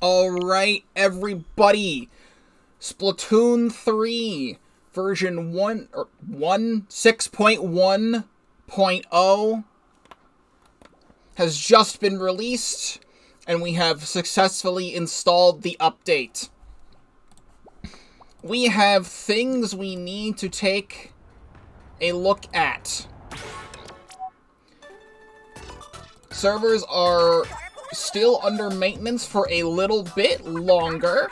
Alright, everybody. Splatoon 3 version 6.1.0 has just been released, and we have successfully installed the update. We have things we need to take a look at. Servers are still under maintenance for a little bit longer,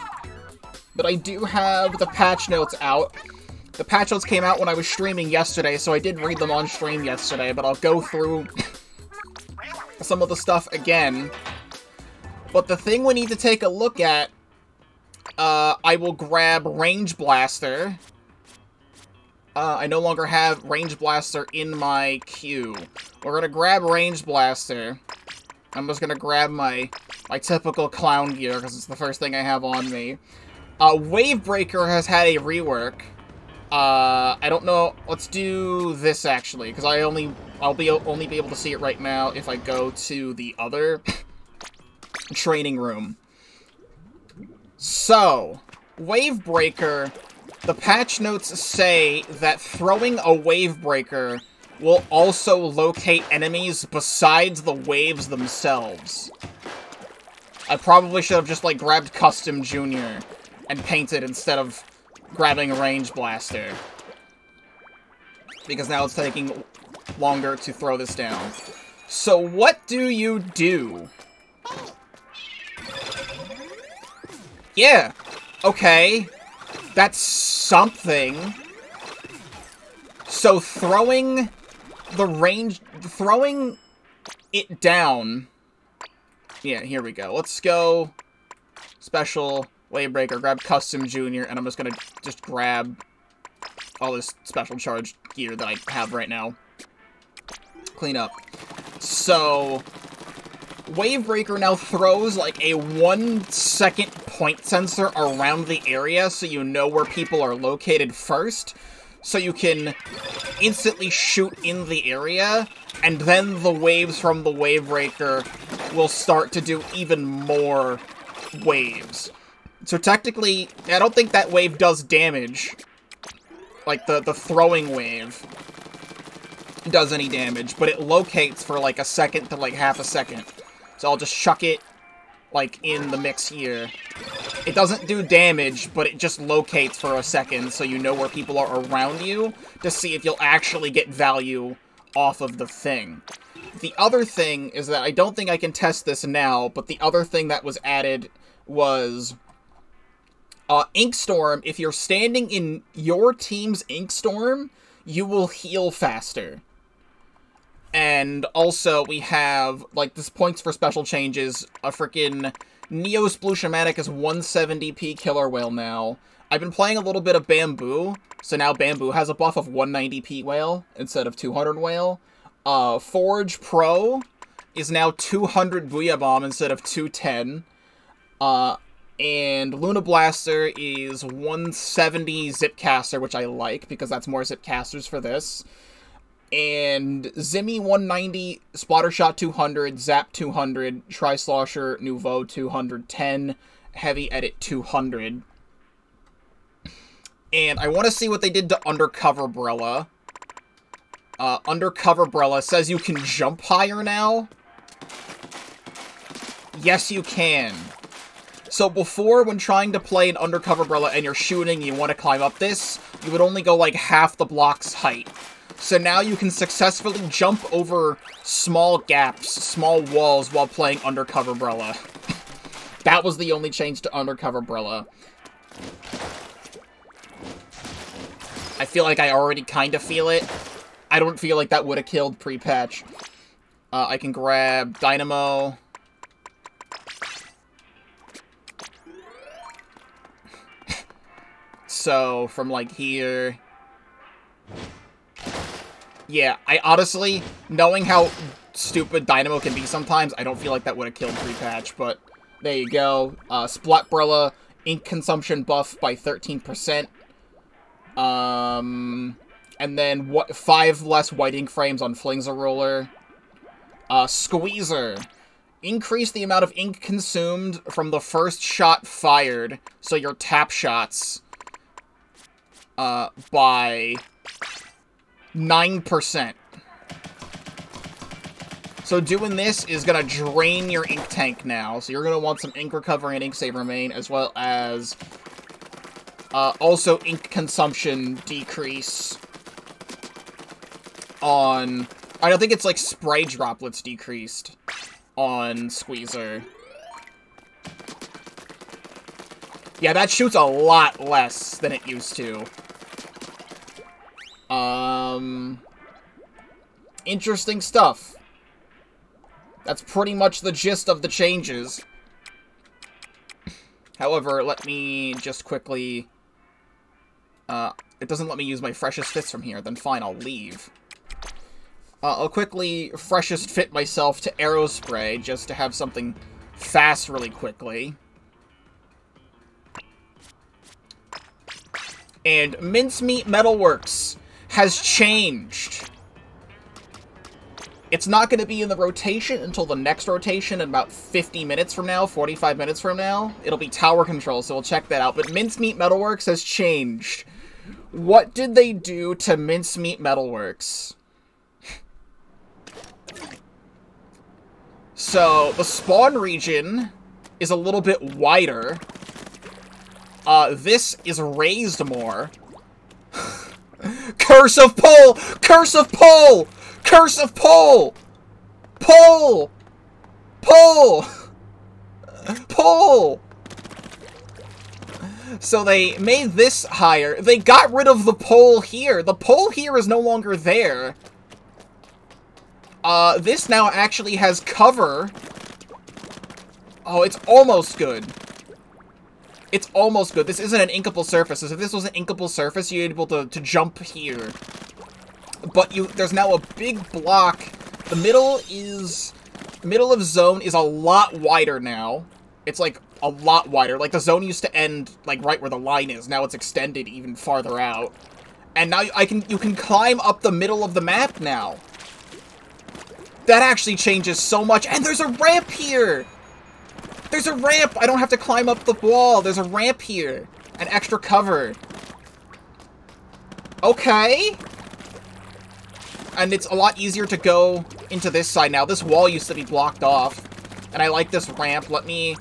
but I do have the patch notes out. The patch notes came out when I was streaming yesterday, so I did read them on stream yesterday, but I'll go through some of the stuff again. But the thing we need to take a look at, I will grab Range Blaster. I no longer have Range Blaster in my queue. We're gonna grab Range Blaster. I'm just gonna grab my typical clown gear, because it's the first thing I have on me. Wave Breaker has had a rework. I don't know. Let's do this, actually, because I'll only be able to see it right now if I go to the other training room. So, Wave Breaker, the patch notes say that throwing a Wave Breaker will also locate enemies besides the waves themselves. I probably should have just, like, grabbed Custom Junior and painted instead of grabbing a Range Blaster, because now it's taking longer to throw this down. So what do you do? Yeah, okay, that's something. So throwing it down. Yeah, here we go. Let's go special Wave Breaker, grab Custom Junior, and I'm just gonna grab all this special charge gear that I have right now. Clean up. So, Wave Breaker now throws like a 1-second point sensor around the area so you know where people are located first, so you can instantly shoot in the area, and then the waves from the Wave Breaker will start to do even more waves. So technically, I don't think that wave does damage. Like, the throwing wave does any damage, but it locates for like a second to like half a second. So I'll just chuck it, like, in the mix here. It doesn't do damage, but it just locates for a second, so you know where people are around you, to see if you'll actually get value off of the thing. The other thing is that I don't think I can test this now, but the other thing that was added was Inkstorm. If you're standing in your team's Inkstorm, you will heal faster. And also, we have, like, this points for special changes. A freaking Neo Splushamatic is 170p Killer Whale now. I've been playing a little bit of Bamboo, so now Bamboo has a buff of 190p Whale instead of 200 Whale. Forge Pro is now 200 Booyah Bomb instead of 210. And Luna Blaster is 170 Zipcaster, which I like, because that's more Zipcasters for this. And Zimmy 190, Splattershot 200, Zap 200, Tri-Slosher Nouveau 210, Heavy Edit 200. And I want to see what they did to Undercover Brella. Undercover Brella says you can jump higher now. Yes, you can. So before, when trying to play an Undercover Brella and you're shooting, you want to climb up this, you would only go like half the block's height. So now you can successfully jump over small gaps, small walls, while playing Undercover Brella. That was the only change to Undercover Brella. I feel like I already kind of feel it. I don't feel like that would have killed pre-patch. I can grab Dynamo. So, from, like, here. Yeah, I honestly, knowing how stupid Dynamo can be sometimes, I don't feel like that would have killed pre-patch, but there you go. Splat Brella, ink consumption buff by 13%. And then 5 less white ink frames on Flingza Roller. Squeezer increase the amount of ink consumed from the first shot fired, so your tap shots, by 9%. So doing this is gonna drain your ink tank now, so you're gonna want some ink recovery and ink save remain, as well as, also ink consumption decrease on... I don't think it's like spray droplets decreased on Squeezer. Yeah, that shoots a lot less than it used to. Interesting stuff. That's pretty much the gist of the changes. However, let me just quickly... it doesn't let me use my freshest fits from here. Then fine, I'll leave. I'll quickly freshest fit myself to Aerospray, just to have something fast really quickly. And Mincemeat Metalworks has changed. It's not going to be in the rotation until the next rotation in about 50 minutes from now, 45 minutes from now. It'll be tower control, so we'll check that out. But Mincemeat Metalworks has changed. What did they do to Mincemeat Metalworks? So, the spawn region is a little bit wider. This is raised more. Curse of Pull! Curse of Pull! Curse of Pull! Pull! Pull! Pull! So they made this higher. They got rid of the pole here. The pole here is no longer there. This now actually has cover. Oh, it's almost good. It's almost good. This isn't an inkable surface. If this was an inkable surface, you'd be able to jump here. But there's now a big block. The middle of zone is a lot wider now. It's like a lot wider. Like the zone used to end like right where the line is. Now it's extended even farther out. And now you can climb up the middle of the map now. That actually changes so much. And there's a ramp here! There's a ramp! I don't have to climb up the wall. There's a ramp here. An extra cover. Okay. And it's a lot easier to go into this side now. This wall used to be blocked off. And I like this ramp. Let me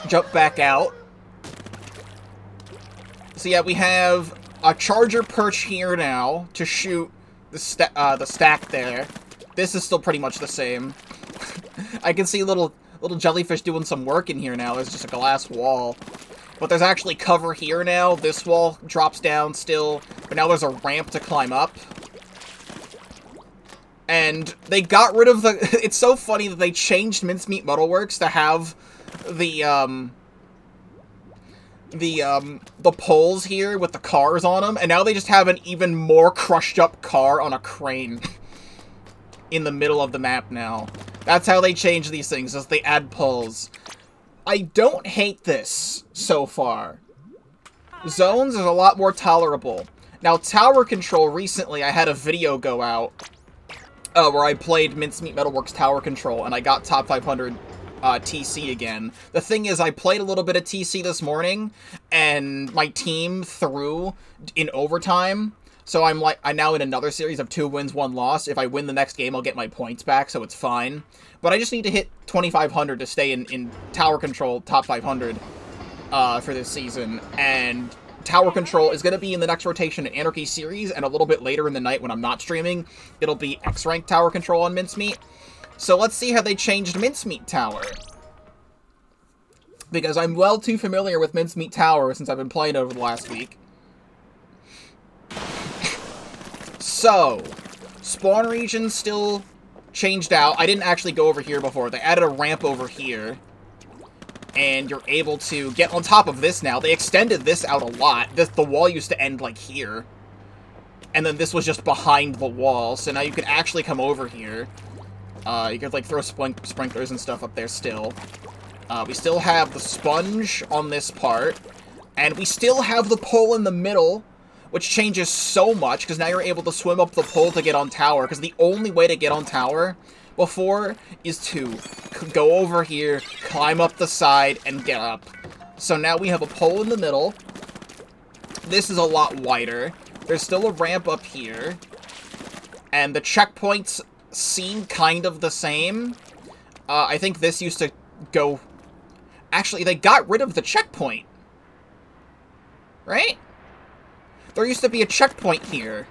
jump back out. So yeah, we have a charger perch here now to shoot the stack there. This is still pretty much the same. I can see little jellyfish doing some work in here now. There's just a glass wall. But there's actually cover here now. This wall drops down still. But now there's a ramp to climb up. And they got rid of the... It's so funny that they changed Mincemeat Metalworks to have the poles here with the cars on them, and now they just have an even more crushed up car on a crane in the middle of the map now. That's how they change these things, as they add poles. I don't hate this so far. Zones is a lot more tolerable. Now, tower control, recently I had a video go out where I played Mincemeat Metalworks tower control, and I got top 500 TC again. The thing is, I played a little bit of TC this morning, and my team threw in overtime, so I'm now in another series of 2 wins, 1 loss. If I win the next game, I'll get my points back, so it's fine. But I just need to hit 2,500 to stay in tower control top 500 for this season, and tower control is going to be in the next rotation in Anarchy series, and a little bit later in the night when I'm not streaming, it'll be X-Rank tower control on Mincemeat. So let's see how they changed Mincemeat Tower. Because I'm well too familiar with Mincemeat Tower since I've been playing over the last week. So, spawn region still changed out. I didn't actually go over here before. They added a ramp over here. And you're able to get on top of this now. They extended this out a lot. The wall used to end like here. And then this was just behind the wall. So now you can actually come over here. You could, like, throw sprinklers and stuff up there still. We still have the sponge on this part. And we still have the pole in the middle, which changes so much, because now you're able to swim up the pole to get on tower. Because the only way to get on tower before is to go over here, climb up the side, and get up. So now we have a pole in the middle. This is a lot wider. There's still a ramp up here. And the checkpoints seem kind of the same. I think this used to go... Actually, they got rid of the checkpoint. Right? There used to be a checkpoint here.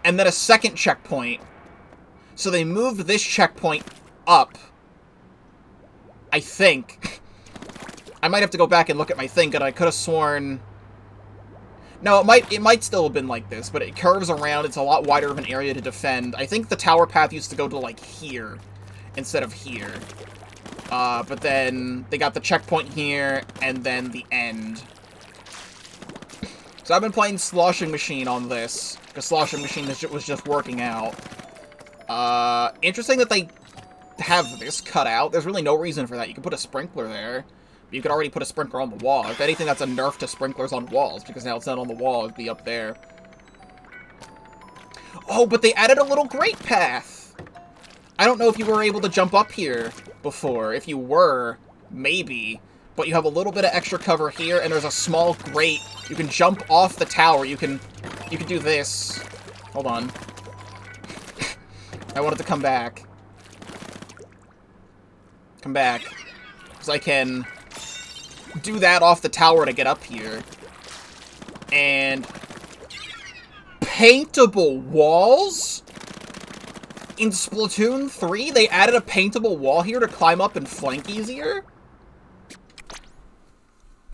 And then a second checkpoint. So they moved this checkpoint up. I think. I might have to go back and look at my thing, and I could have sworn... No, it might still have been like this, but it curves around. It's a lot wider of an area to defend. I think the tower path used to go to, like, here instead of here. But then they got the checkpoint here, and then the end. So I've been playing Sloshing Machine on this, because Sloshing Machine was just working out. Interesting that they have this cut out. There's really no reason for that. You can put a sprinkler there. You could already put a sprinkler on the wall. If anything, that's a nerf to sprinklers on walls, because now it's not on the wall, it'd be up there. Oh, but they added a little grate path! I don't know if you were able to jump up here before. If you were, maybe. But you have a little bit of extra cover here, and there's a small grate. You can jump off the tower. You can do this. Hold on. I wanted to come back. Come back. Because I can... do that off the tower to get up here. And paintable walls? In Splatoon 3, they added a paintable wall here to climb up and flank easier?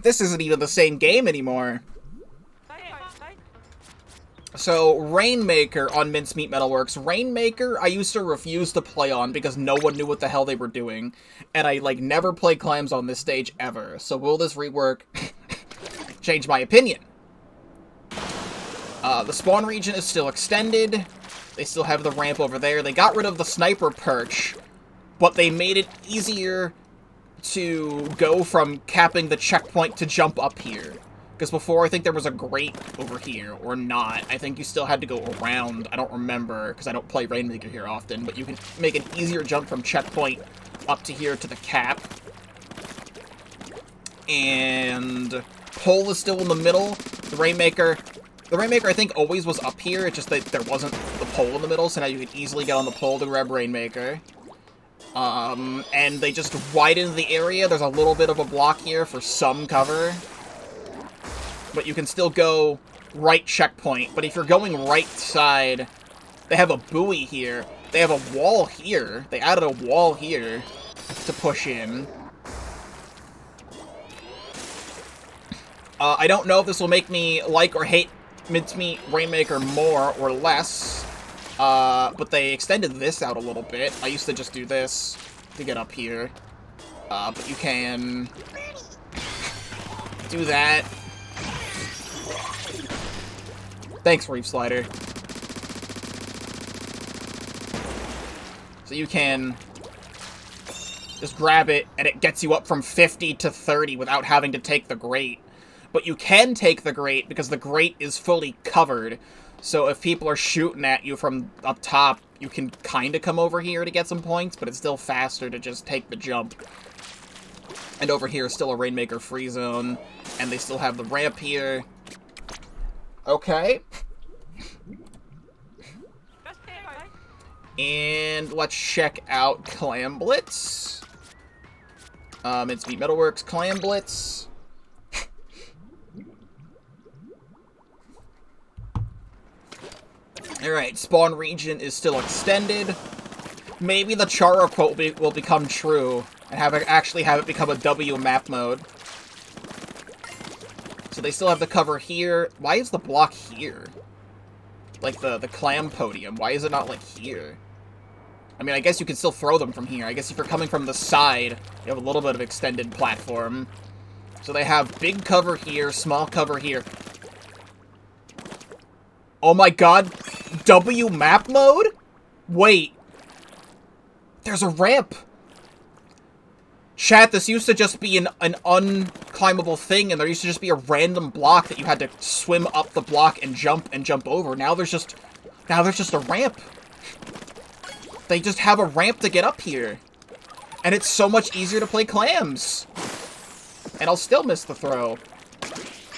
This isn't even the same game anymore. So, Rainmaker on Mincemeat Metalworks. Rainmaker, I used to refuse to play on because no one knew what the hell they were doing. And I, like, never play clams on this stage ever. So will this rework change my opinion? The spawn region is still extended. They still have the ramp over there. They got rid of the sniper perch, but they made it easier to go from capping the checkpoint to jump up here. Because before, I think there was a grate over here, or not. I think you still had to go around. I don't remember, because I don't play Rainmaker here often, but you can make an easier jump from checkpoint up to here to the cap. And pole is still in the middle. The Rainmaker, I think, always was up here. It's just that there wasn't the pole in the middle, so now you can easily get on the pole to grab Rainmaker. And they just widened the area. There's a little bit of a block here for some cover. But you can still go right checkpoint. But if you're going right side, they have a buoy here. They have a wall here. They added a wall here to push in. I don't know if this will make me like or hate Mincemeat Rainmaker more or less. But they extended this out a little bit. I used to just do this to get up here. But you can do that. Thanks, Reef Slider. So you can just grab it, and it gets you up from 50 to 30 without having to take the grate. But you can take the grate because the grate is fully covered. So if people are shooting at you from up top, you can kind of come over here to get some points, but it's still faster to just take the jump. And over here is still a Rainmaker free zone, and they still have the ramp here. Okay. And let's check out Clam Blitz. Mincemeat Metalworks, Clam Blitz. Alright, spawn region is still extended. Maybe the Chara quote will become true, and actually have it become a W map mode. So they still have the cover here. Why is the block here? Like the clam podium. Why is it not, like, here? I mean, I guess you can still throw them from here. I guess if you're coming from the side, you have a little bit of extended platform. So they have big cover here, small cover here. Oh my god! W map mode? Wait. There's a ramp! Chat, this used to just be an unclimbable thing, and there used to just be a random block that you had to swim up the block and jump over. Now there's just a ramp. they just have a ramp to get up here. And it's so much easier to play clams. And I'll still miss the throw.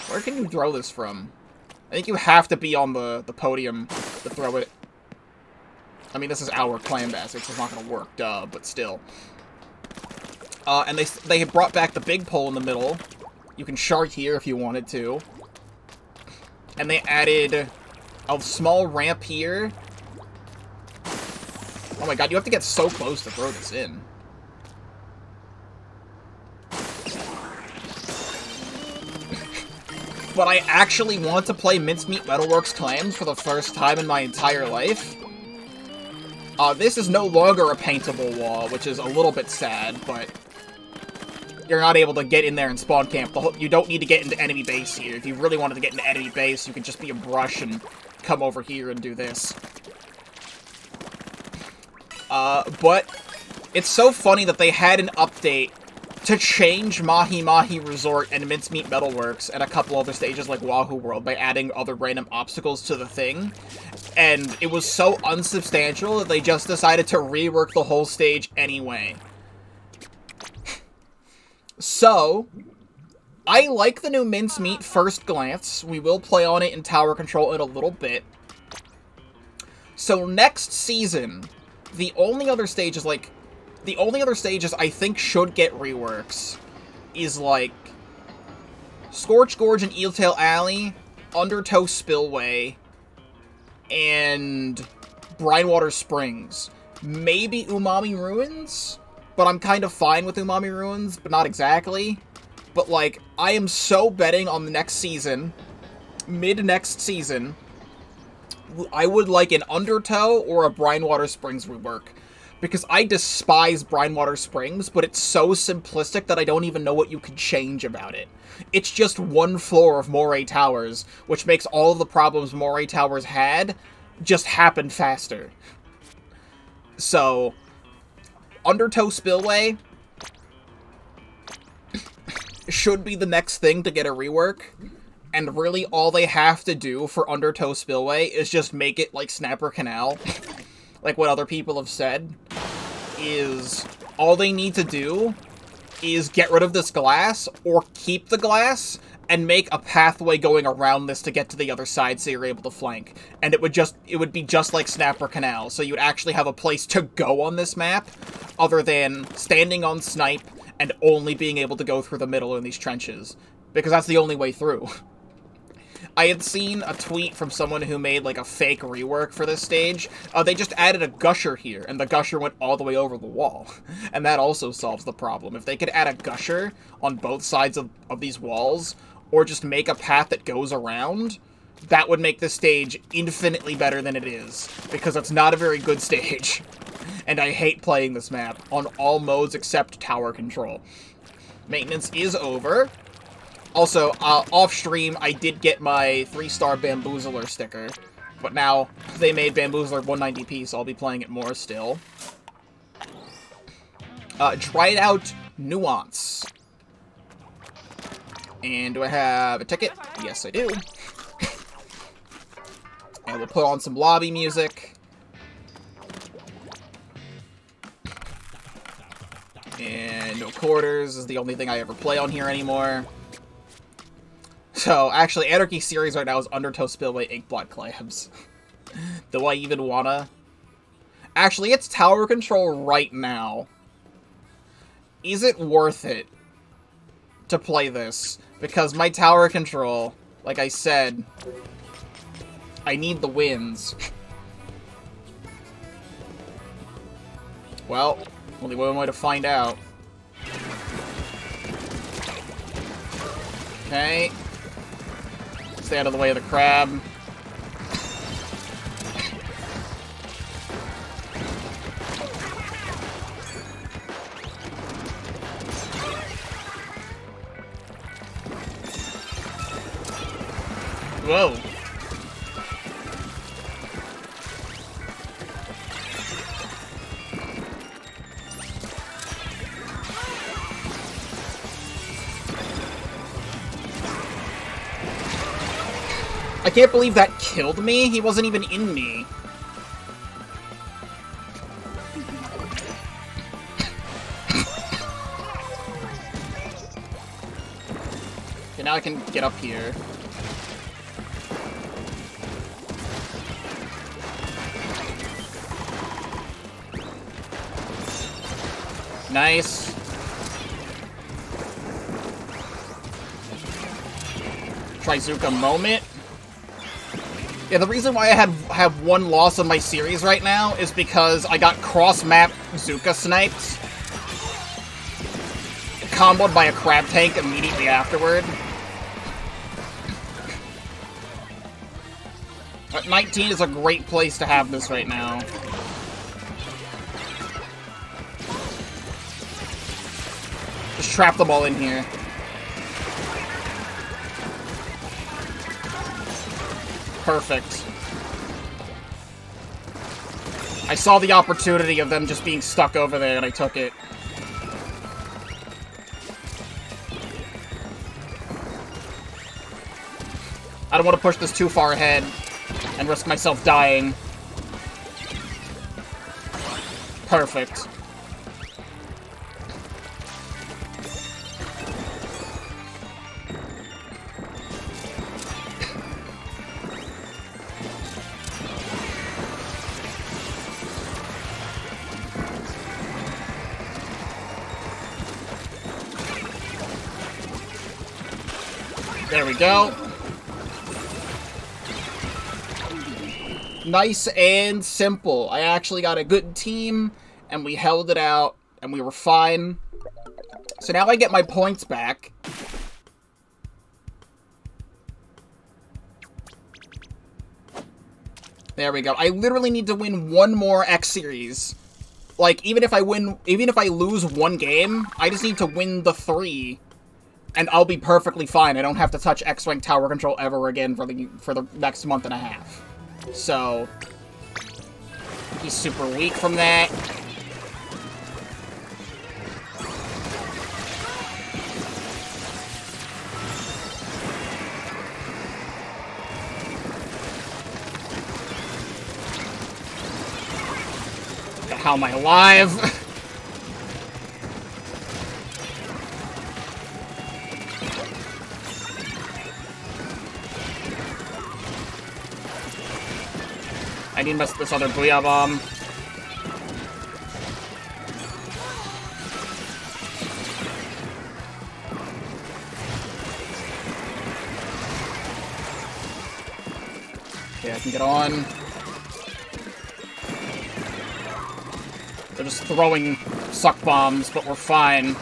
Where can you throw this from? I think you have to be on the podium to throw it. I mean, this is our clam basket, so it's not going to work, duh, but still. And they brought back the big pole in the middle. You can shark here if you wanted to. And they added a small ramp here. Oh my god, you have to get so close to throw this in. But I actually want to play Mincemeat Metalworks clams for the first time in my entire life. This is no longer a paintable wall, which is a little bit sad, but you're not able to get in there and spawn camp. You don't need to get into enemy base here. If you really wanted to get into enemy base, you could just be a brush and come over here and do this. But it's so funny that they had an update to change Mahi Mahi Resort and Mincemeat Metalworks and a couple other stages like Wahoo World by adding other random obstacles to the thing. And it was so unsubstantial that they just decided to rework the whole stage anyway. So, I like the new Mincemeat first glance. We will play on it in Tower Control in a little bit. So next season, the only other stages I think should get reworks is, like, Scorch Gorge and Eeltail Alley, Undertow Spillway, and Brinewater Springs. Maybe Umami Ruins? But I'm kind of fine with Umami Ruins, but not exactly. But, like, I am so betting on the next season, mid-next season, I would like an Undertow or a Brinewater Springs rework. Because I despise Brinewater Springs, but it's so simplistic that I don't even know what you could change about it. It's just one floor of Moray Towers, which makes all of the problems Moray Towers had just happen faster. So, Undertow Spillway should be the next thing to get a rework. And really all they have to do for Undertow Spillway is just make it like Snapper Canal. Like what other people have said, is all they need to do is get rid of this glass, or keep the glass, and make a pathway going around this to get to the other side so you're able to flank. And it would be just like Snapper Canal, so you'd actually have a place to go on this map, other than standing on Snipe and only being able to go through the middle in these trenches. Because that's the only way through. I had seen a tweet from someone who made, like, a fake rework for this stage. They just added a gusher here, and the gusher went all the way over the wall. And that also solves the problem. If they could add a gusher on both sides of these walls, or just make a path that goes around, that would make this stage infinitely better than it is. Because it's not a very good stage. And I hate playing this map on all modes except Tower Control. Maintenance is over. Also, off-stream, I did get my 3-star Bamboozler sticker, but now they made Bamboozler 190p, so I'll be playing it more still. Dried Out Nuance. And do I have a ticket? Yes, I do. And we'll put on some lobby music. And no quarters is the only thing I ever play on here anymore. So, actually, Anarchy series right now is Undertow Spillway Inkblot Clams. Do I even wanna? Actually, it's Tower Control right now. Is it worth it to play this? Because my Tower Control, like I said, I need the wins. Well, only one way to find out. Okay. Stay out of the way of the crab. Whoa. I can't believe that killed me. He wasn't even in me. Okay, now I can get up here. Nice. Trizuka moment. Yeah, the reason why I have one loss on my series right now is because I got cross-map Zuka sniped. Comboed by a crab tank immediately afterward. But 19 is a great place to have this right now. Just trap them all in here. Perfect. I saw the opportunity of them just being stuck over there, and I took it. I don't want to push this too far ahead and risk myself dying. Perfect. There we go. Nice and simple. I actually got a good team, and we held it out, and we were fine. So now I get my points back. There we go. I literally need to win one more X series. Like, even if I lose one game, I just need to win the 3. And I'll be perfectly fine. I don't have to touch X-Rank tower control ever again for the next month and a half. So, he's super weak from that. How am I alive? I need this other Booyah Bomb. Okay, I can get on. They're just throwing suck bombs, but we're fine.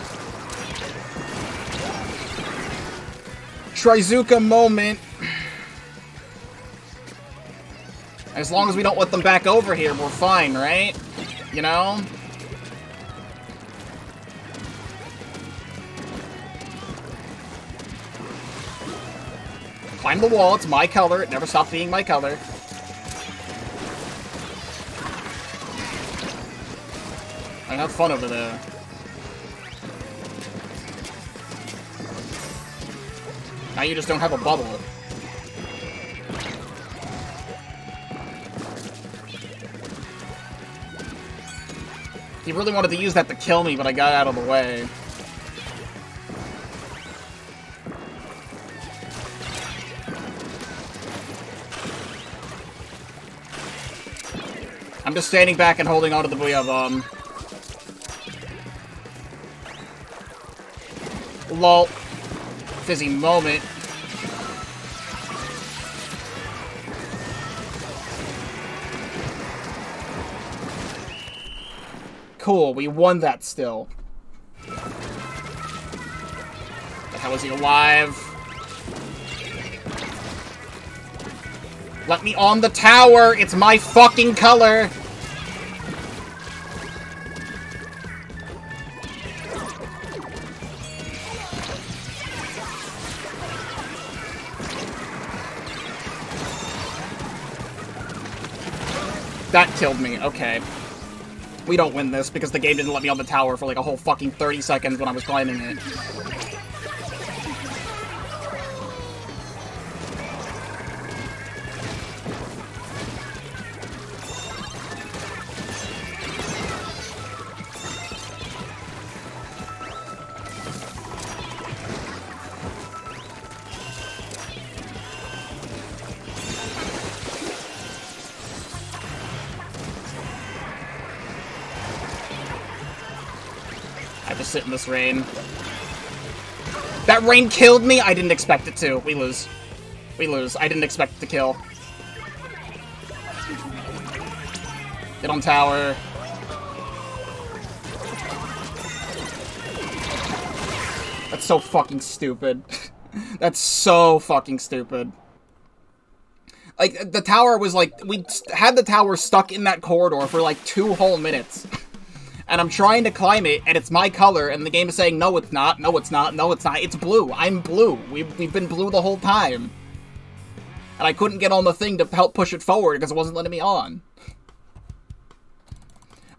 Trizuka moment. As long as we don't let them back over here, we're fine, right? You know? Climb the wall, it's my color. It never stopped being my color. I have fun over there. Now you just don't have a bubble. He really wanted to use that to kill me, but I got out of the way. I'm just standing back and holding onto the Booyah Bomb. Lol. Fizzy moment. Cool, we won that still. How is he alive? Let me on the tower! It's my fucking color! That killed me, okay. We don't win this because the game didn't let me on the tower for like a whole fucking 30 seconds when I was climbing it. sit in this rain. That rain killed me? I didn't expect it to. We lose. We lose. I didn't expect it to kill. Get on tower. That's so fucking stupid. That's so fucking stupid. Like, the tower was like, we had the tower stuck in that corridor for like 2 whole minutes. And I'm trying to climb it, and it's my color, and the game is saying, no, it's not, no, it's not, no, it's not. It's blue. I'm blue. We've been blue the whole time. And I couldn't get on the thing to help push it forward because it wasn't letting me on.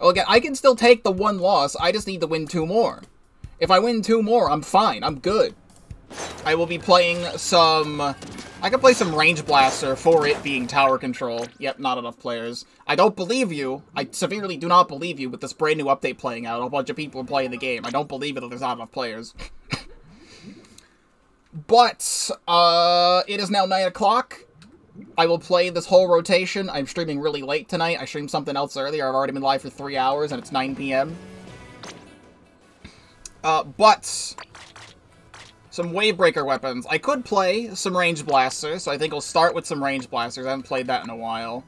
Well, again, I can still take the 1 loss. I just need to win 2 more. If I win 2 more, I'm fine. I'm good. I will be playing some... I can play some Range Blaster for it being tower control. Yep, not enough players. I don't believe you. I severely do not believe you with this brand new update playing out. A bunch of people are playing the game. I don't believe it that there's not enough players. But, it is now 9 o'clock. I will play this whole rotation. I'm streaming really late tonight. I streamed something else earlier. I've already been live for 3 hours, and it's 9 p.m. But... some Wavebreaker weapons. I could play some Range Blasters, so I think I'll start with some Range Blasters. I haven't played that in a while.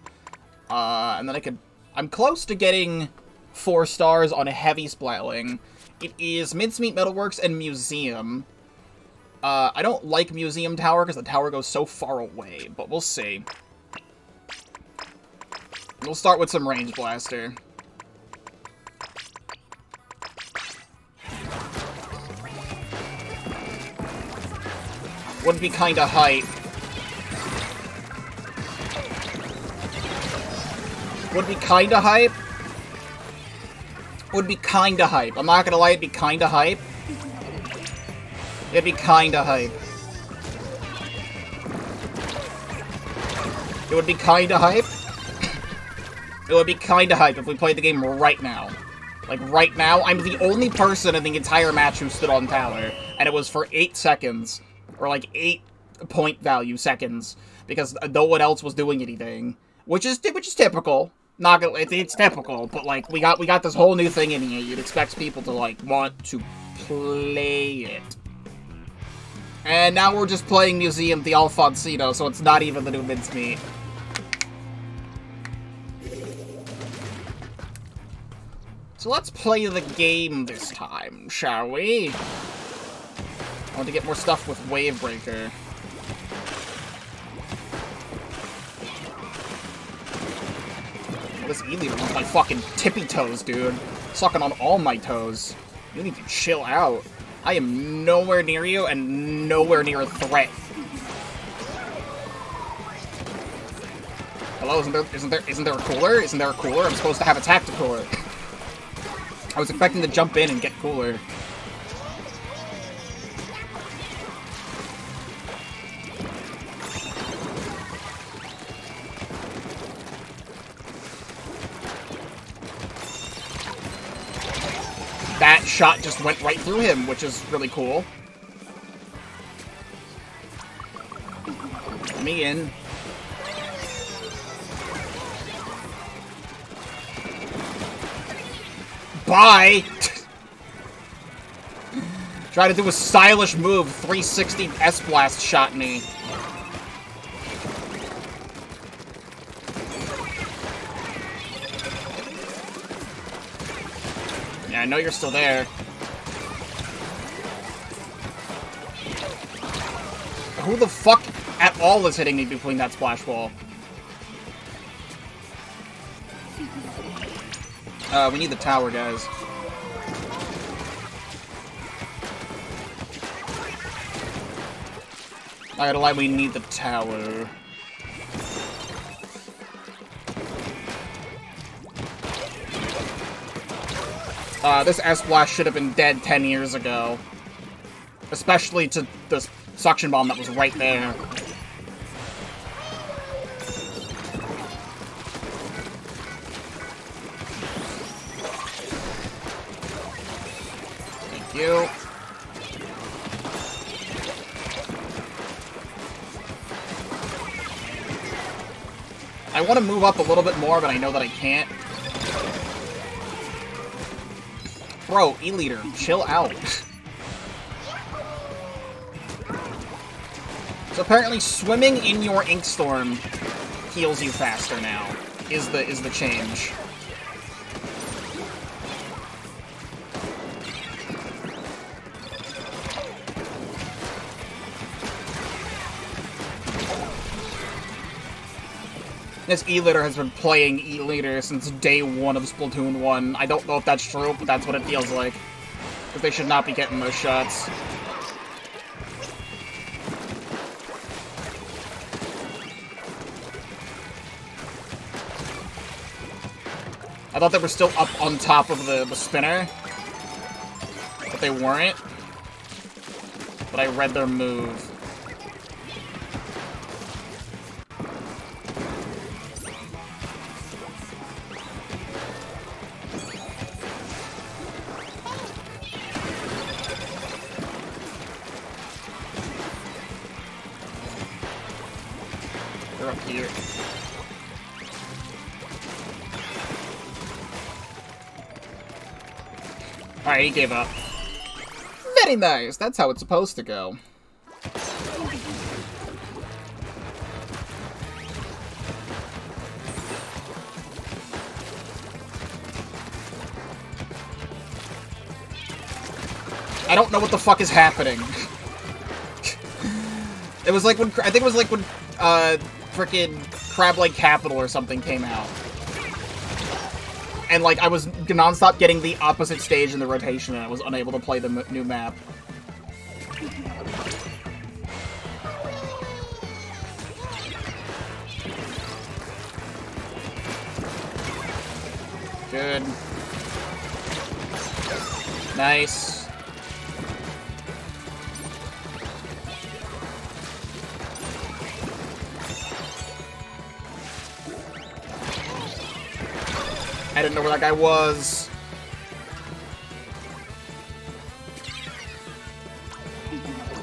And then I could... I'm close to getting 4 stars on a Heavy Splatling. It is Mincemeat Metalworks and Museum. I don't like Museum Tower because the tower goes so far away, but we'll see. We'll start with some Range Blaster. Would be kinda hype. Would be kinda hype. Would be kinda hype. I'm not gonna lie, it'd be kinda hype. It'd be kinda hype. It would be kinda hype. It would be kinda hype if we played the game right now. Like, right now, I'm the only person in the entire match who stood on tower, and it was for 8 seconds. Or like 8 point value seconds, because no one else was doing anything, which is typical. Not gonna, it's typical, but like we got this whole new thing in here. You'd expect people to like want to play it, and now we're just playing Museum the Alfonsino, so it's not even the new Mincemeat. So let's play the game this time, shall we? I want to get more stuff with Wavebreaker. Well, this E-leader wants my fucking tippy toes, dude. Sucking on all my toes. You need to chill out. I am nowhere near you and nowhere near a threat. Hello, isn't there a cooler? Isn't there a cooler? I'm supposed to have a tactical. I was expecting to jump in and get cooler. That shot just went right through him, which is really cool. Let me in. Bye! Try to do a stylish move. 360 S-Blast shot me. Yeah, I know you're still there. Who the fuck at all is hitting me between that splash wall? We need the tower, guys. I gotta lie, we need the tower. This S-Blast should have been dead 10 years ago. Especially to the suction bomb that was right there. Thank you. I want to move up a little bit more, but I know that I can't. Bro, E-Leader, chill out. So apparently swimming in your ink storm heals you faster now, is the change. This E-Leader has been playing E-Leader since day one of Splatoon 1. I don't know if that's true, but that's what it feels like. Because they should not be getting those shots. I thought they were still up on top of the spinner. But they weren't. But I read their move. They're up here. Alright, he gave up. Very nice! That's how it's supposed to go. I don't know what the fuck is happening. It was like when, I think it was like when, frickin' Crab Lake Capital or something came out. And, like, I was non-stop getting the opposite stage in the rotation, and I was unable to play the new map. Good. Nice. I didn't know where that guy was.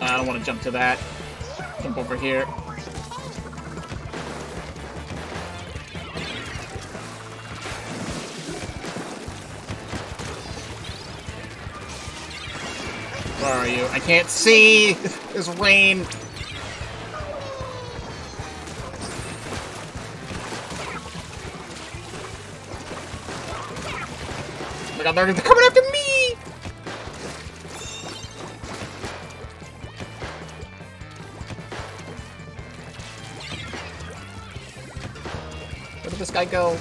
I don't want to jump to that. Jump over here. Where are you? I can't see! There's rain! Oh my god, they're coming after me! Where did this guy go?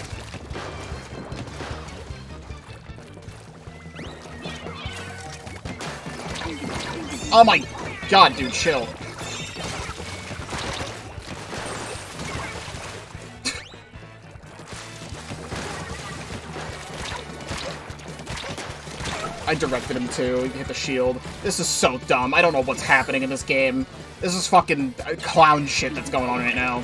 Oh my god, dude, chill. I directed him too. He hit the shield. This is so dumb. I don't know what's happening in this game. This is fucking clown shit that's going on right now.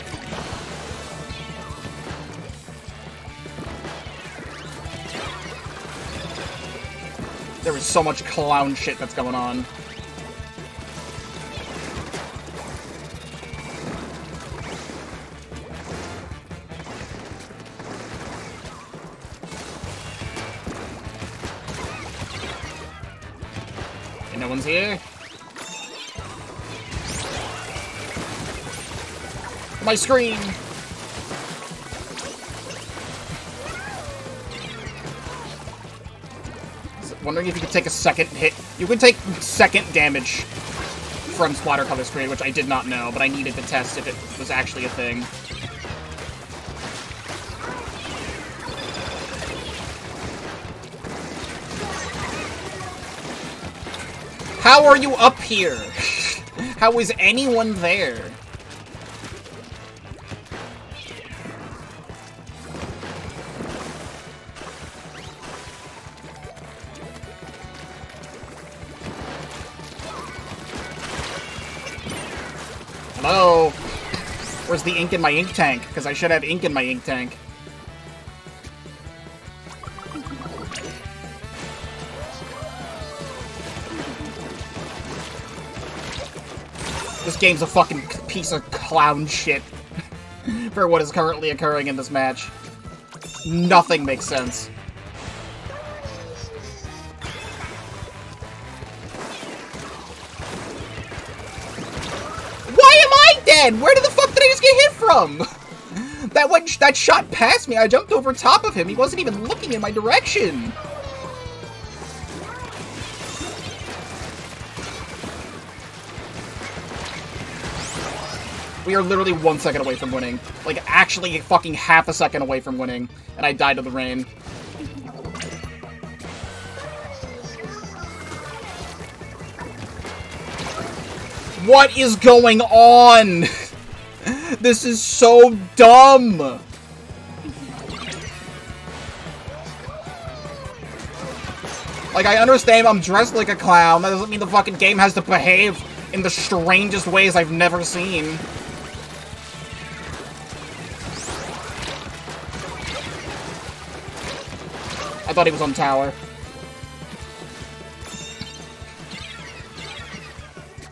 There is so much clown shit that's going on. And no one's here. My screen! Wondering if you could take a second hit. You can take second damage from splatter color screen, which I did not know, but I needed to test if it was actually a thing. How are you up here? How is anyone there? Hello? Where's the ink in my ink tank? Because I should have ink in my ink tank. This game's a fucking piece of clown shit for what is currently occurring in this match. Nothing makes sense. again! Where the fuck did I just get hit from? That shot past me. I jumped over top of him. He wasn't even looking in my direction. We are literally 1 second away from winning. Like, actually fucking half a second away from winning. And I died to the rain. What is going on? This is so dumb. Like, I understand I'm dressed like a clown. That doesn't mean the fucking game has to behave in the strangest ways I've never seen. I thought he was on tower.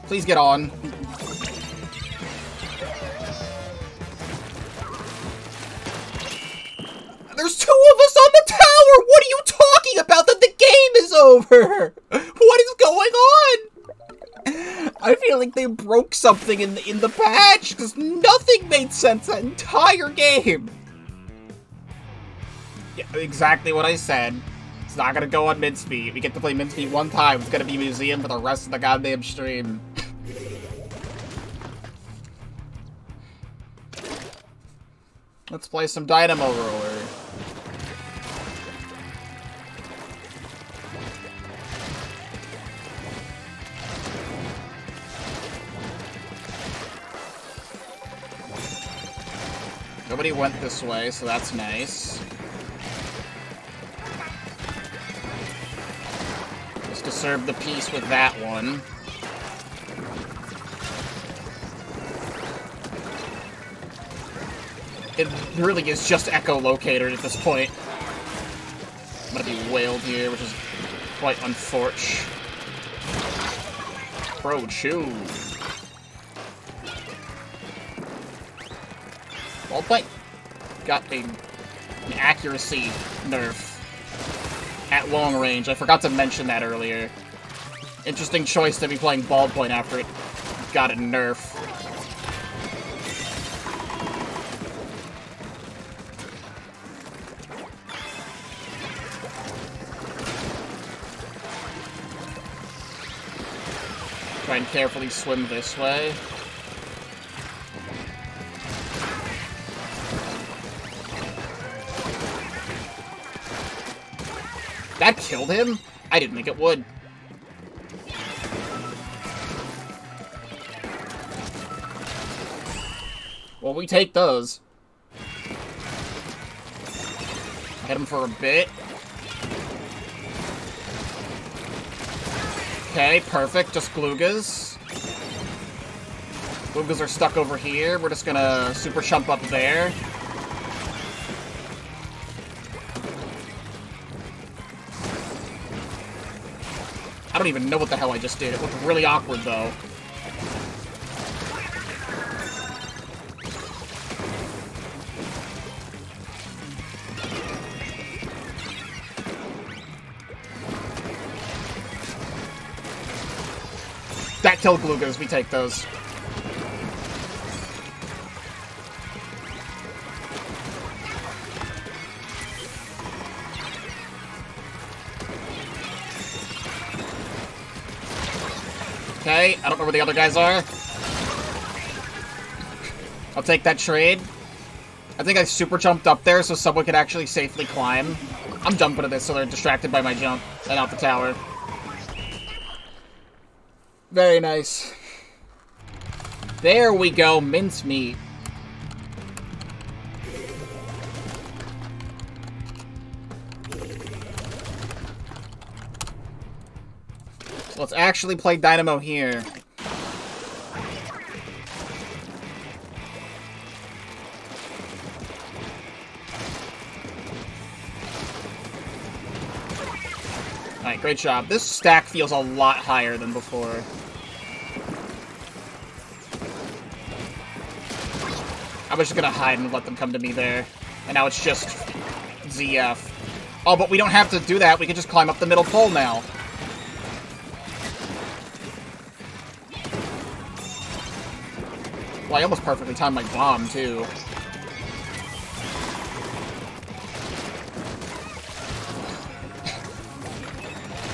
Please get on. There's 2 of us on the tower! What are you talking about? That the game is over! What is going on? I feel like they broke something in the patch, because nothing made sense that entire game. Yeah, exactly what I said. It's not gonna go on Mincemeat. We get to play Mincemeat 1 time. It's gonna be museum for the rest of the goddamn stream. Let's play some Dynamo Roller. Nobody went this way, so that's nice. Just disturb the peace with that one. It really is just echolocated at this point. I'm gonna be wailed here, which is quite unfortunate. Bro, chew. Ballpoint got an accuracy nerf at long range. I forgot to mention that earlier. Interesting choice to be playing Ballpoint after it got a nerf. Try and carefully swim this way. That killed him? I didn't think it would. Well, we take those. Hit him for a bit. Okay, perfect. Just Gloogas. Gloogas are stuck over here. We're just gonna super chump up there. I don't even know what the hell I just did. It looked really awkward, though. That killed Gloogas. We take those. Okay, I don't know where the other guys are. I'll take that trade. I think I super jumped up there so someone could actually safely climb. I'm jumping to this so they're distracted by my jump and out the tower. Very nice. There we go, Mincemeat. So let's actually play Dynamo here. Alright, great job. This stack feels a lot higher than before. I was just gonna hide and let them come to me there. And now it's just ZF. Oh, but we don't have to do that. We can just climb up the middle pole now. Well, I almost perfectly timed my bomb, too.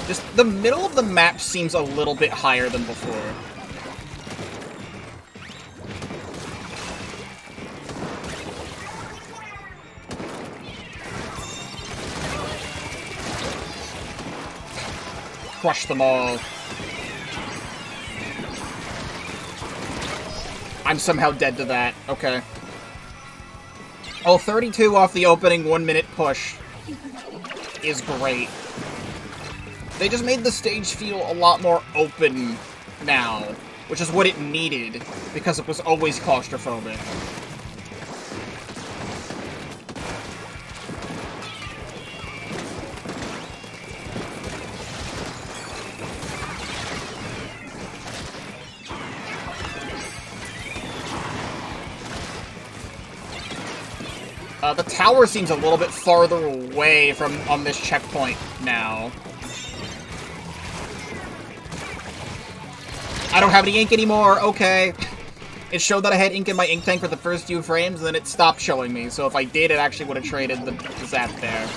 Just the middle of the map seems a little bit higher than before. Crush them all. I'm somehow dead to that. Okay. Oh, 32 off the opening 1-minute push is great. They just made the stage feel a lot more open now, which is what it needed, because it was always claustrophobic. The tower seems a little bit farther away from on this checkpoint now. I don't have any ink anymore, okay. It showed that I had ink in my ink tank for the first few frames, and then it stopped showing me, so if I did, it actually would have traded the zap there.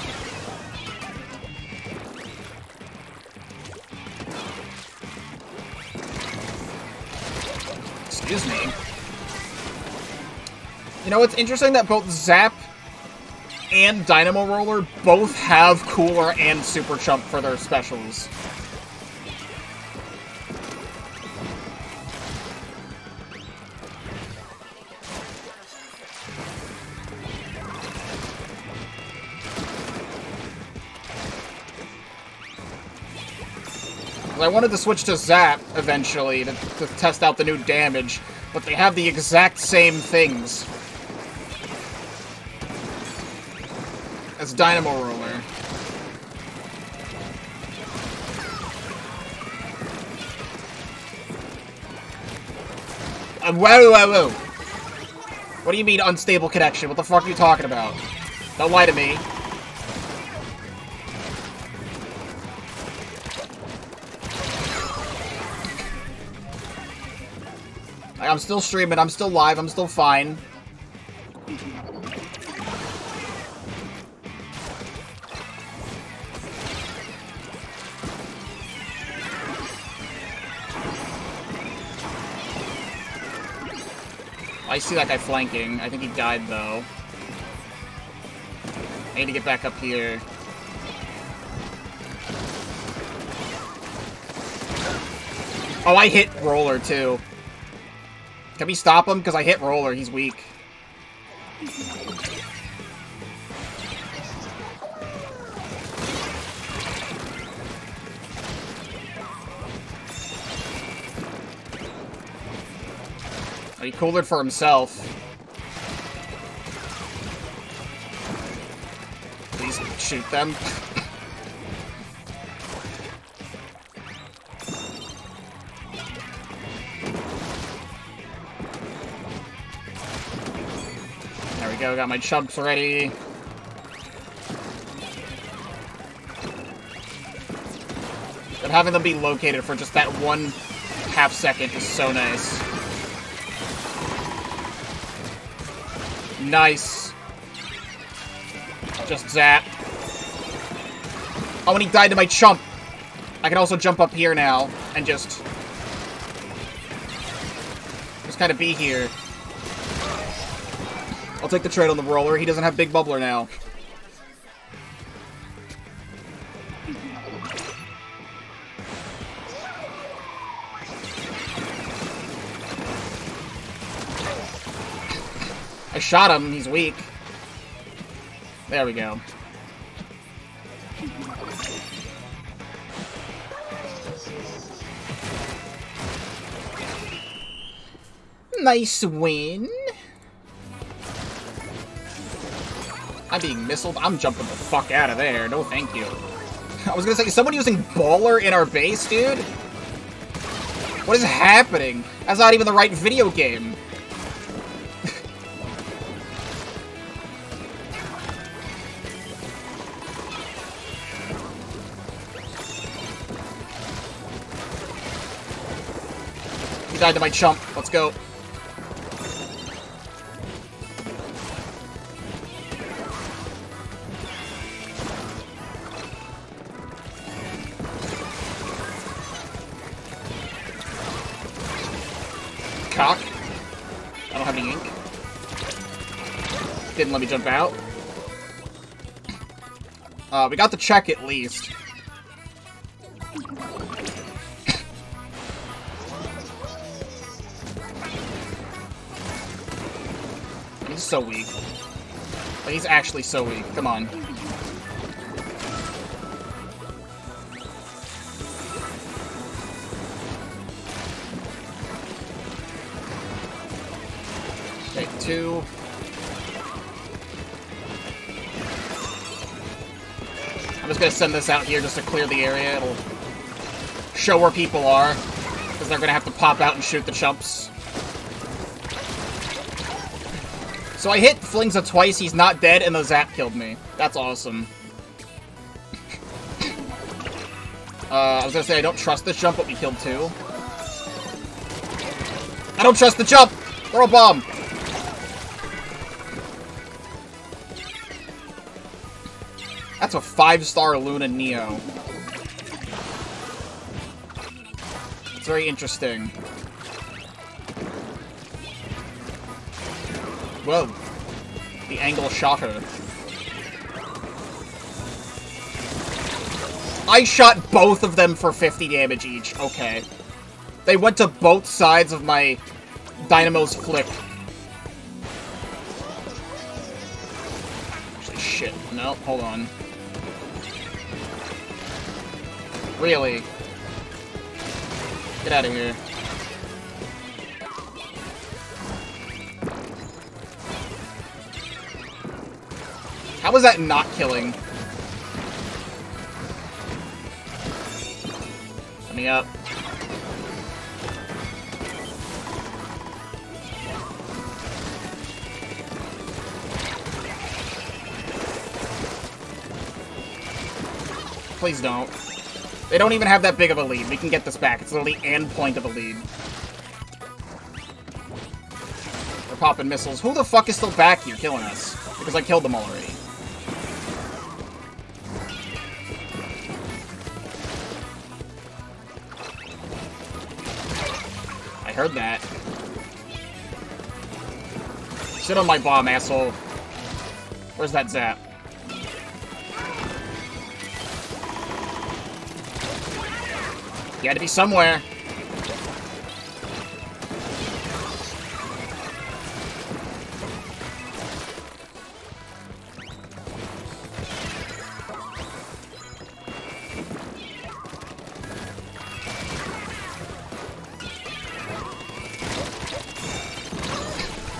Excuse me. You know, it's interesting that both Zap and Dynamo Roller both have Cooler and Super Chump for their specials. I wanted to switch to Zap eventually to test out the new damage, but they have the exact same things as Dynamo Roller. Whoa. What do you mean unstable connection? What the fuck are you talking about? Don't lie to me. I'm still streaming, I'm still live, I'm still fine. I see that guy flanking. I think he died, though. I need to get back up here. Oh, I hit Roller, too. Can we stop him? Because I hit Roller. He's weak. Oh, he coolered for himself. Please shoot them. Go, got my chumps ready. But having them be located for just that 1/2 second is so nice. Nice. Just zap. Oh, and he died to my chump. I can also jump up here now and just kind of be here. I'll take the trade on the Roller. He doesn't have Big Bubbler now. I shot him. He's weak. There we go. Nice win. I'm being missiled. I'm jumping the fuck out of there. No, thank you. I was gonna say, is someone using Baller in our base, dude? What is happening? That's not even the right video game. He died to my chump. Let's go. cock. I don't have any ink. Didn't let me jump out. We got the check at least. He's so weak. Like, he's actually so weak. Come on. Okay, 2. I'm just gonna send this out here just to clear the area. It'll show where people are, because they're gonna have to pop out and shoot the chumps. So I hit Flingza twice, he's not dead, and the zap killed me. That's awesome. I was gonna say I don't trust this jump, but we killed 2. I don't trust the jump! Throw a bomb! That's a 5-star Luna Neo. It's very interesting. Whoa. The angle shot her. I shot both of them for 50 damage each. Okay. They went to both sides of my Dynamo's flick. Actually, shit. No, hold on. Really? Get out of here. How was that not killing? Let me up. Please don't. They don't even have that big of a lead. We can get this back. It's literally an point of a lead. They're popping missiles. Who the fuck is still back here killing us? Because I killed them already. I heard that. Sit on my bomb, asshole. Where's that zap? You had to be somewhere.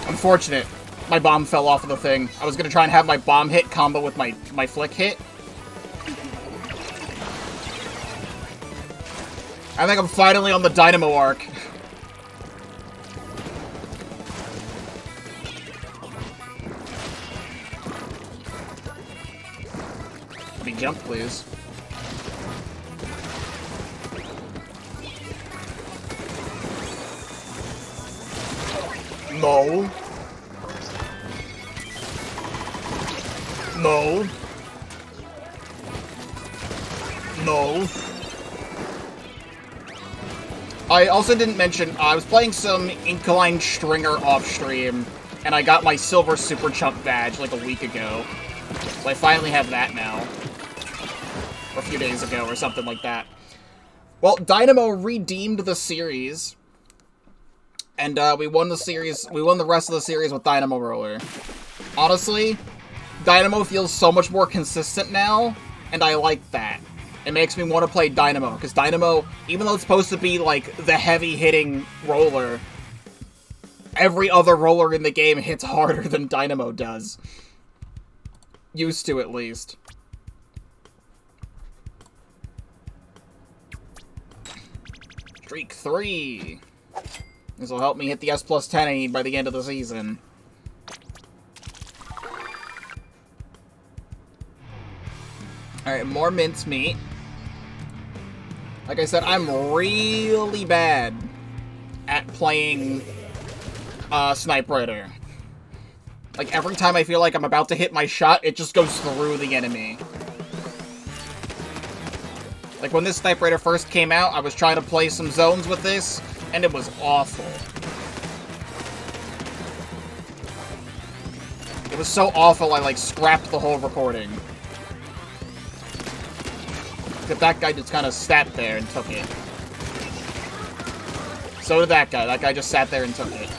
Unfortunate. My bomb fell off of the thing. I was gonna try and have my bomb hit combo with my flick hit. I think I'm finally on the Dynamo arc. Let me jump, please. No. No. No. I also didn't mention, I was playing some Incline Stringer off-stream, and I got my Silver Super Chump badge like a week ago. So I finally have that now. Or a few days ago, or something like that. Well, Dynamo redeemed the series. And we won the series, we won the rest of the series with Dynamo Roller. Honestly, Dynamo feels so much more consistent now, and I like that. It makes me want to play Dynamo, because Dynamo, even though it's supposed to be, like, the heavy-hitting roller, every other roller in the game hits harder than Dynamo does. Used to, at least. Streak 3. This will help me hit the S+10 I need by the end of the season. Alright, more mincemeat. Like I said, I'm really bad at playing Snipe Rider. Like, every time I feel like I'm about to hit my shot, it just goes through the enemy. Like, when this Snipe Rider first came out, I was trying to play some zones with this, and it was awful. It was so awful, I, like, scrapped the whole recording. But that guy just kind of sat there and took it. So did that guy. That guy just sat there and took it.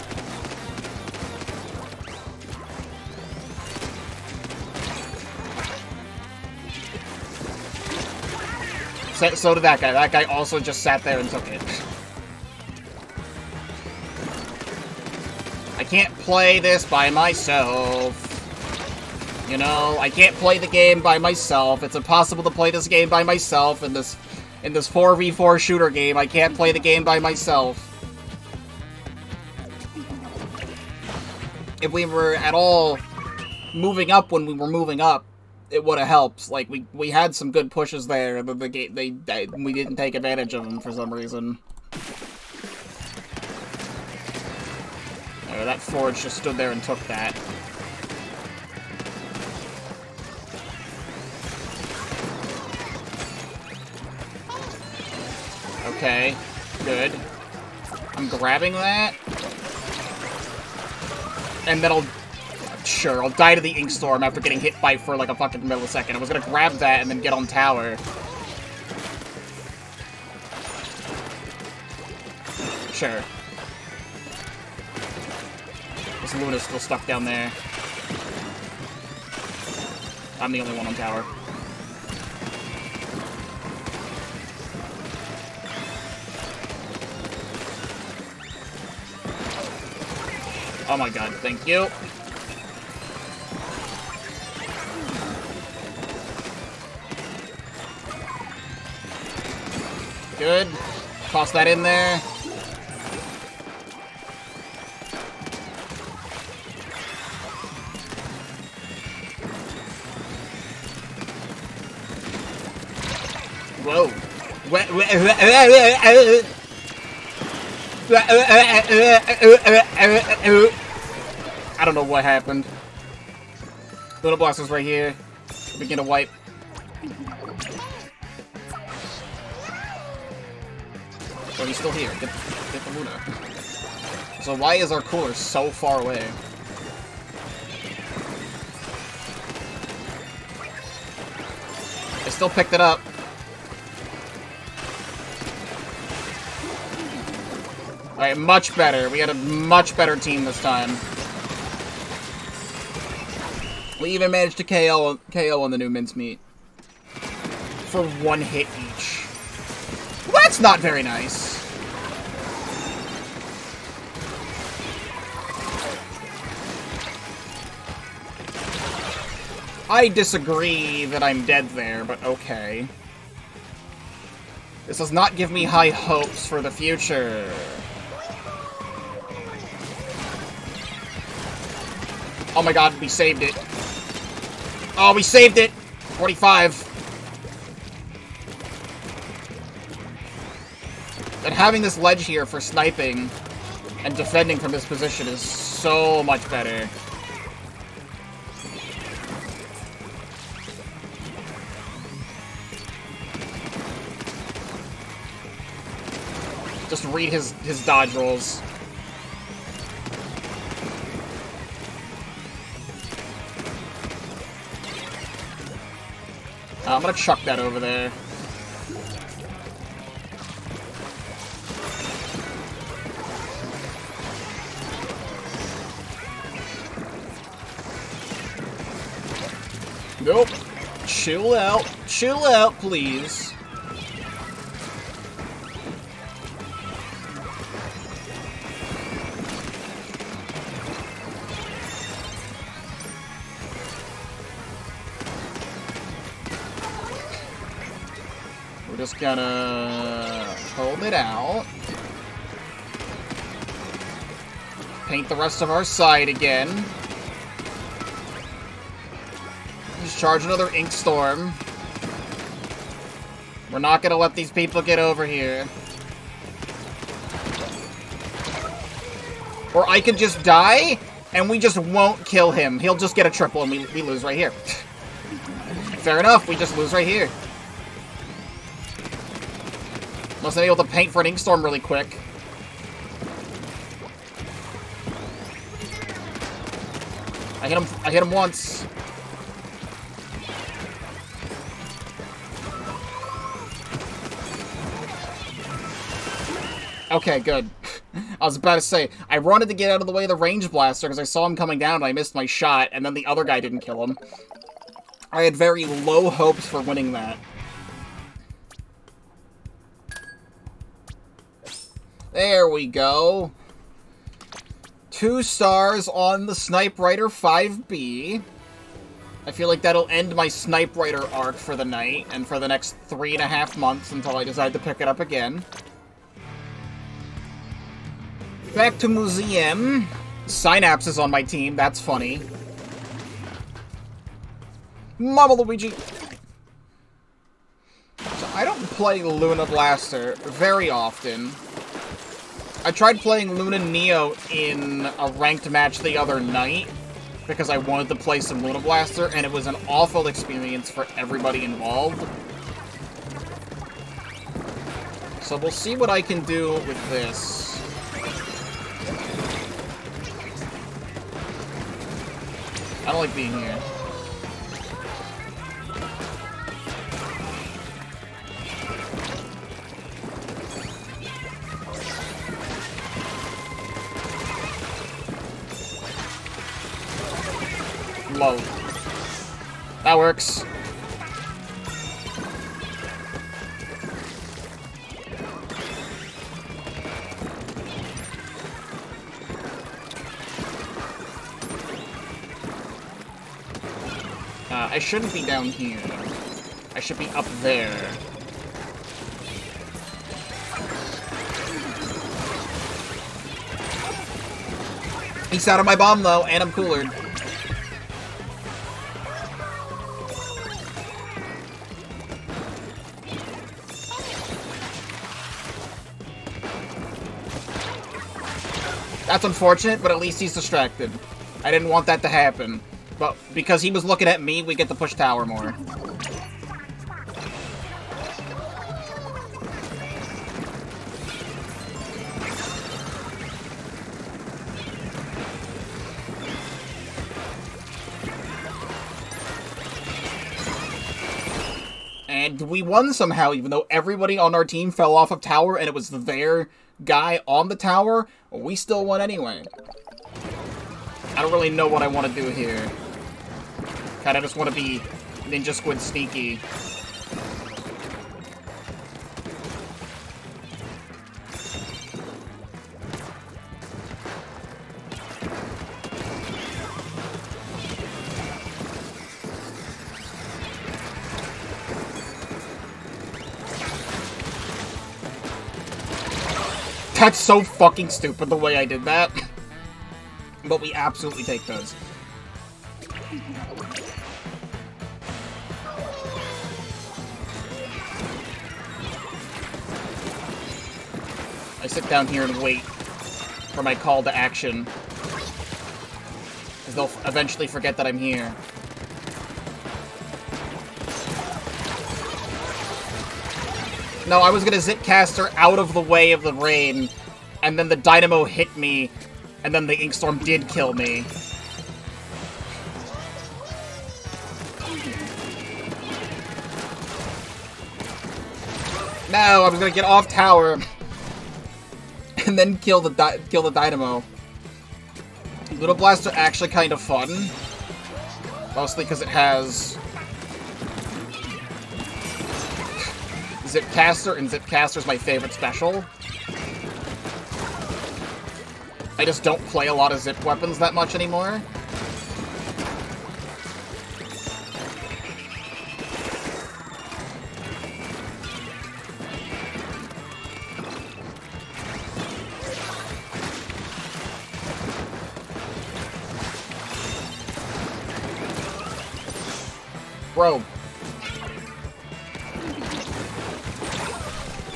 So did that guy. That guy also just sat there and took it. I can't play this by myself. You know, I can't play the game by myself. It's impossible to play this game by myself in this 4v4 shooter game. I can't play the game by myself. If we were at all moving up when we were moving up, it would have helped. Like, we had some good pushes there, but we didn't take advantage of them for some reason. That forge just stood there and took that. Okay, good. I'm grabbing that. And then I'll die to the ink storm after getting hit by it for like a fucking millisecond. I was gonna grab that and then get on tower. Sure. This Luna's still stuck down there. I'm the only one on tower. Oh my god, thank you. Good. Toss that in there. Whoa. I don't know what happened. Little Blaster's right here. Begin to wipe. Oh, he's still here. Get the Luna. So why is our cooler so far away? I still picked it up. Alright, much better. We had a much better team this time. We even managed to KO on the new Mincemeat. For one hit each. Well, that's not very nice. I disagree that I'm dead there, but okay. This does not give me high hopes for the future. Oh my god, we saved it. Oh, we saved it! 45. And having this ledge here for sniping and defending from this position is so much better. Just read his dodge rolls. I'm gonna chuck that over there. Nope. Chill out. Chill out, please. We're just gonna hold it out. Paint the rest of our side again. Just charge another ink storm. We're not gonna let these people get over here. Or I could just die, and we just won't kill him. He'll just get a triple, and we lose right here. Fair enough, we just lose right here. Unless I'm able to paint for an ink storm really quick. I hit him once. Okay, good. I was about to say, I wanted to get out of the way of the range blaster because I saw him coming down and I missed my shot, and then the other guy didn't kill him. I had very low hopes for winning that. There we go. 2 stars on the Snipe Rider 5B. I feel like that'll end my Snipe Rider arc for the night, and for the next 3.5 months until I decide to pick it up again. Back to museum. Synapse is on my team, that's funny. Mama Luigi! So I don't play Luna Blaster very often. I tried playing Luna Neo in a ranked match the other night because I wanted to play some Luna Blaster, and it was an awful experience for everybody involved. So we'll see what I can do with this. I don't like being here. Low. That works. I shouldn't be down here. I should be up there. He's out of my bomb, though, and I'm coolered. That's unfortunate, but at least he's distracted. I didn't want that to happen. But because he was looking at me, we get to push tower more. And we won somehow, even though everybody on our team fell off of tower and it was their guy on the tower. We still won anyway. I don't really know what I want to do here. Kinda just want to be Ninja Squid sneaky. That's so fucking stupid the way I did that. But we absolutely take those. I sit down here and wait for my call to action. Because they'll eventually forget that I'm here. No, I was gonna Zip Caster out of the way of the rain, and then the Dynamo hit me, and then the Inkstorm did kill me. No, I was gonna get off tower, and then kill the Dynamo. Little Blasts are actually kind of fun, mostly because it has Zip Caster, and Zip Caster is my favorite special. I just don't play a lot of zip weapons that much anymore. Bro.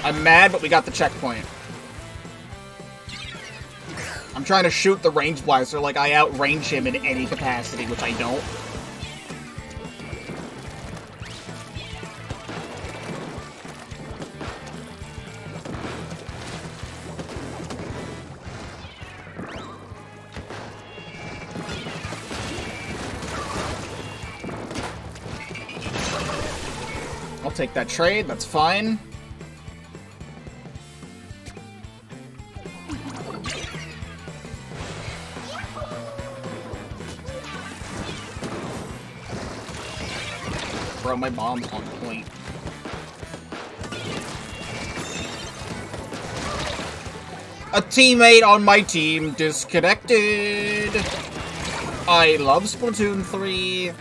I'm mad, but we got the checkpoint. I'm trying to shoot the range blaster like I outrange him in any capacity, which I don't. take that trade, that's fine. Bro, my bomb's on point. A teammate on my team disconnected. I love Splatoon 3.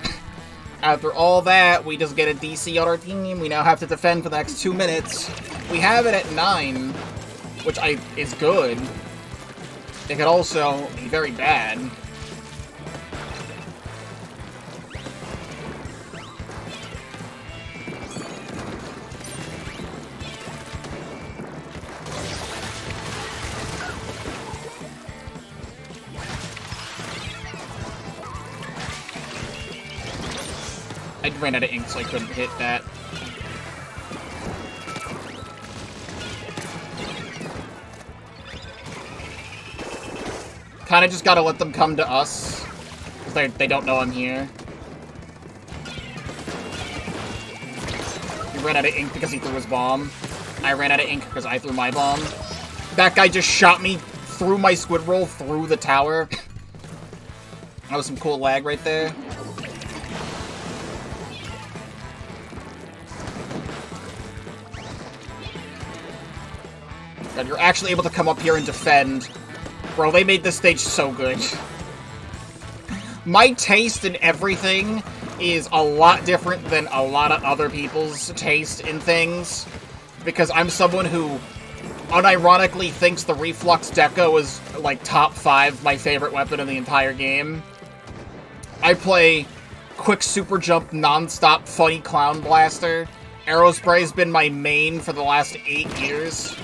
After all that, we just get a DC on our team. We now have to defend for the next 2 minutes. We have it at 9, which is good. It could also be very bad. I ran out of ink, so I couldn't hit that. Kinda just gotta let them come to us. They don't know I'm here. He ran out of ink because he threw his bomb. I ran out of ink because I threw my bomb. That guy just shot me through my squid roll through the tower. That was some cool lag right there. God, you're actually able to come up here and defend. Bro, they made this stage so good. My taste in everything is a lot different than a lot of other people's taste in things. Because I'm someone who unironically thinks the Reflux Deco is, like, top 5 my favorite weapon in the entire game. I play Quick Super Jump Non-Stop Funny Clown Blaster. Aerospray's been my main for the last 8 years.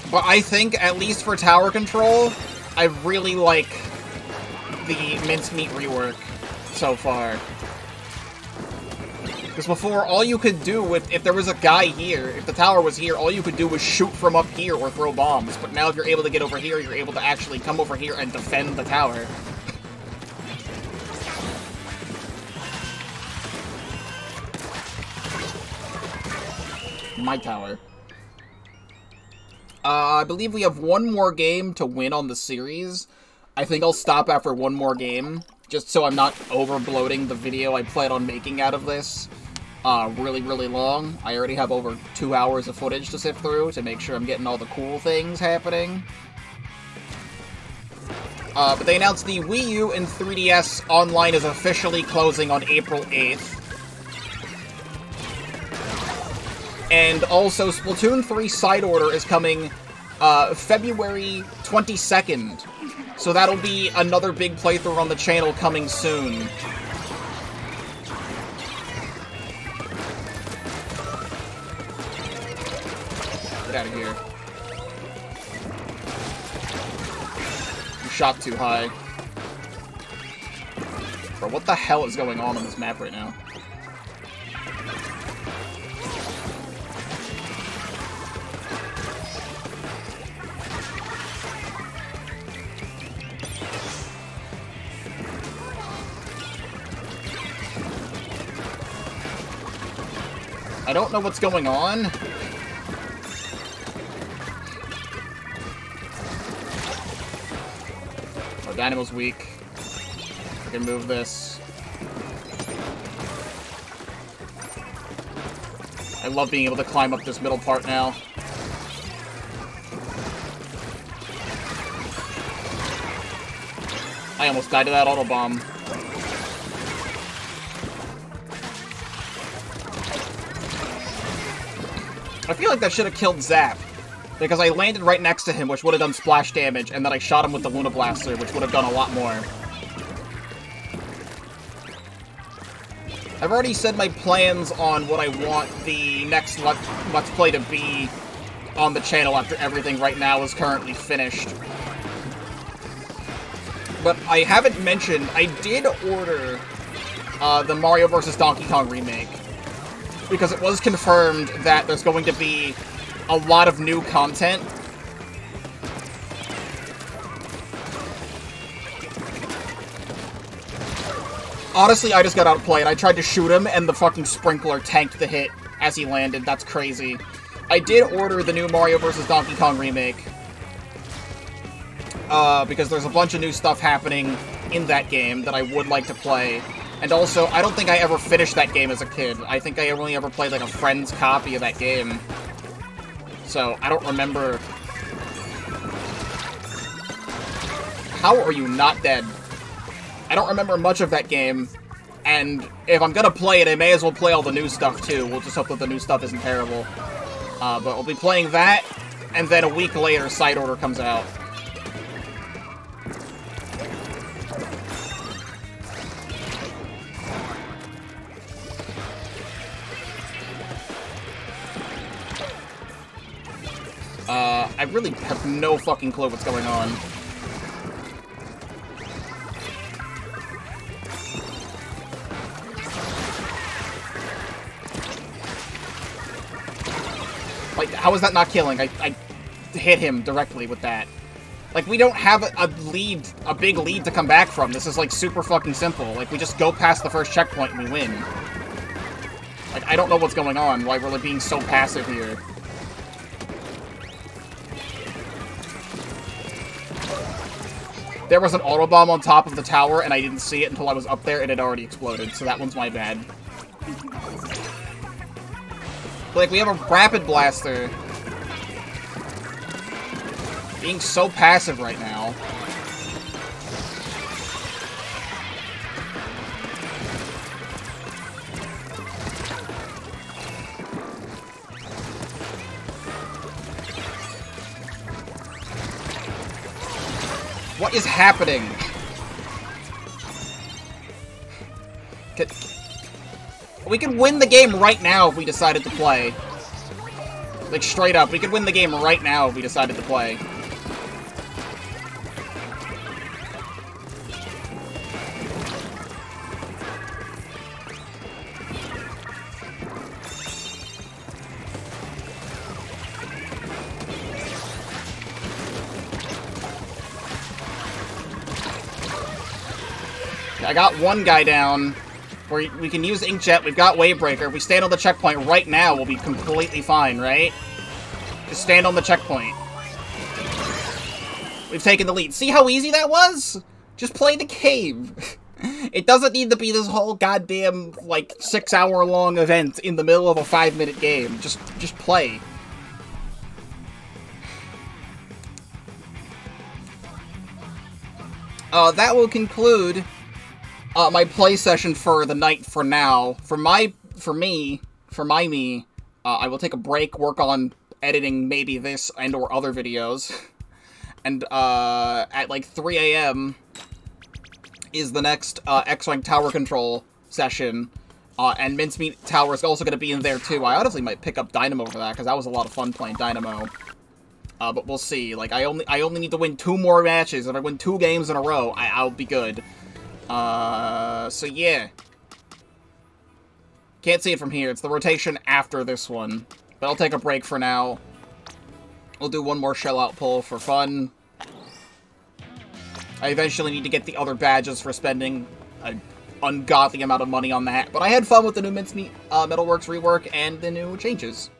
But I think, at least for tower control, I really like the Mincemeat rework so far. Because before, all you could do, if there was a guy here, if the tower was here, all you could do was shoot from up here or throw bombs. But now if you're able to get over here, you're able to actually come over here and defend the tower. My tower. I believe we have one more game to win on the series. I think I'll stop after one more game, just so I'm not over-bloating the video I plan on making out of this really, really long. I already have over 2 hours of footage to sift through to make sure I'm getting all the cool things happening. But they announced the Wii U and 3DS Online is officially closing on April 8th. And also, Splatoon 3 Side Order is coming February 22nd. So that'll be another big playthrough on the channel coming soon. Get out of here. You shot too high. Bro, what the hell is going on this map right now? I don't know what's going on. Oh, Dynamo's weak. I can move this. I love being able to climb up this middle part now. I almost died to that autobomb. I feel like that should have killed Zap, because I landed right next to him, which would have done splash damage, and then I shot him with the Luna Blaster, which would have done a lot more. I've already said my plans on what I want the next Let's Play to be on the channel after everything right now is currently finished. But I haven't mentioned, I did order the Mario vs. Donkey Kong remake. Because it was confirmed that there's going to be a lot of new content. Honestly, I just got out of play, and I tried to shoot him, and the fucking sprinkler tanked the hit as he landed. That's crazy. I did order the new Mario vs. Donkey Kong remake. Because there's a bunch of new stuff happening in that game that I would like to play. And also, I don't think I ever finished that game as a kid. I think I only ever played, like, a friend's copy of that game. So, I don't remember... How are you not dead? I don't remember much of that game, and if I'm gonna play it, I may as well play all the new stuff, too. We'll just hope that the new stuff isn't terrible. But we'll be playing that, and then a week later, Side Order comes out. I really have no fucking clue what's going on. Like, how is that not killing? I hit him directly with that. Like, we don't have a lead, a big lead to come back from. This is, like, super fucking simple. Like, we just go past the first checkpoint and we win. Like, I don't know what's going on, why we're, like, being so passive here. There was an autobomb on top of the tower, and I didn't see it until I was up there, and it already exploded, so that one's my bad. Like, we have a Rapid Blaster. Being so passive right now. What is happening? We could win the game right now if we decided to play. Like, straight up, we could win the game right now if we decided to play. I got one guy down. Where we can use Inkjet, we've got Wavebreaker. If we stand on the checkpoint right now, we'll be completely fine, right? Just stand on the checkpoint. We've taken the lead. See how easy that was? Just play the cave. It doesn't need to be this whole goddamn, like, 6-hour-long event in the middle of a 5-minute game. Just play. That will conclude... my play session for the night for now. For my me, I will take a break, work on editing maybe this and or other videos. And, at like 3 AM is the next, X-Wing Tower Control session. And Mincemeat Tower is also gonna be in there too. I honestly might pick up Dynamo for that, because that was a lot of fun playing Dynamo. But we'll see. Like, I only need to win 2 more matches. If I win 2 games in a row, I'll be good. So yeah. Can't see it from here. It's the rotation after this one. But I'll take a break for now. We'll do one more shell-out pull for fun. I eventually need to get the other badges for spending an ungodly amount of money on that. But I had fun with the new Mincemeat Metalworks rework and the new changes.